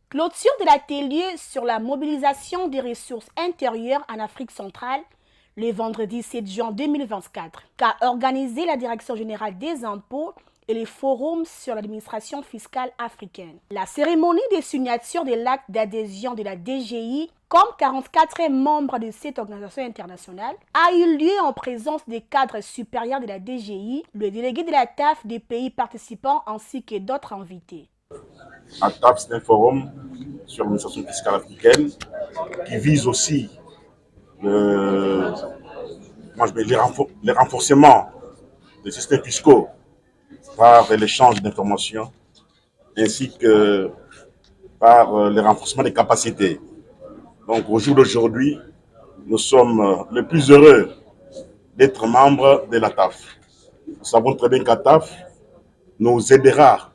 Clôture de l'atelier sur la mobilisation des ressources intérieures en Afrique centrale le vendredi 7 juin 2024, qu'a organisé la Direction générale des impôts et le Forum sur l'administration fiscale africaine. La cérémonie de signature de l'acte d'adhésion de la DGI comme 44 membres de cette organisation internationale a eu lieu en présence des cadres supérieurs de la DGI, le délégué de la TAF des pays participants ainsi que d'autres invités. La TAF, c'est un forum sur l'administration fiscale africaine qui vise aussi les renforcements des systèmes fiscaux par l'échange d'informations ainsi que par le renforcement des capacités. Donc au jour d'aujourd'hui, nous sommes les plus heureux d'être membres de la TAF. Nous savons très bien que la TAF nous aidera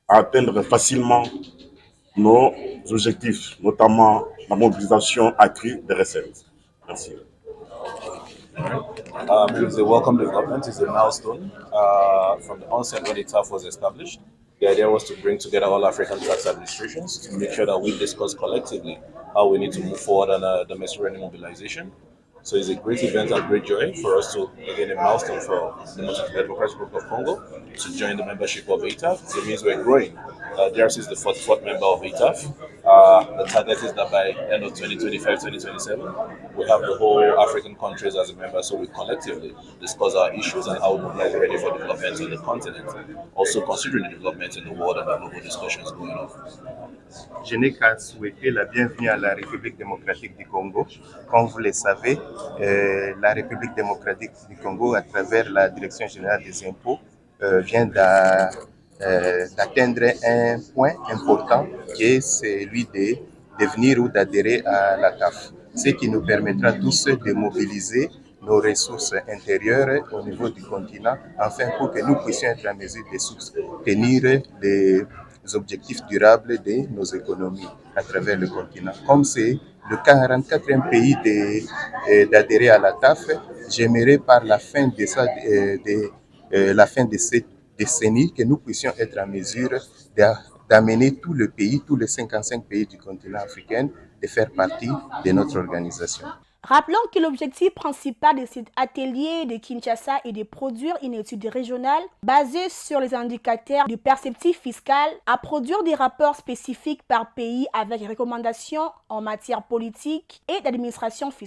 à atteindre facilement nos objectifs, notamment la mobilisation accrue des recettes. Merci. It was a welcome development. It's a milestone. From the onset when the TAF was established, the idea was to bring together all African tax administrations to make sure that we discuss collectively how we need to move forward on domestic revenue mobilization. So it's a great event and great joy for us to, again, a milestone for the Democratic Republic of Congo to join the membership of ATAF. So it means we're growing. DRC is the 44th member of ATAF. The target is that by end of 2025-2027, we have the whole African countries as a member, so we collectively discuss our issues and how we mobilize ready for development on the continent, also considering the development in the world and the global discussions going on. Je n'ai qu'à souhaiter la bienvenue à la République démocratique du Congo. Comme vous le savez, la République démocratique du Congo, à travers la Direction générale des impôts, vient d'atteindre un point important qui est celui de venir ou d'adhérer à la TAF. Ce qui nous permettra tous de mobiliser nos ressources intérieures au niveau du continent, afin pour que nous puissions être en mesure de soutenir les objectifs durables de nos économies à travers le continent. Comme c'est le 44e pays d'adhérer à la TAF, j'aimerais par la fin de cette décennie que nous puissions être en mesure d'amener tout le pays, tous les 55 pays du continent africain, de faire partie de notre organisation. Rappelons que l'objectif principal de cet atelier de Kinshasa est de produire une étude régionale basée sur les indicateurs du perceptif fiscal, à produire des rapports spécifiques par pays avec recommandations en matière politique et d'administration fiscale.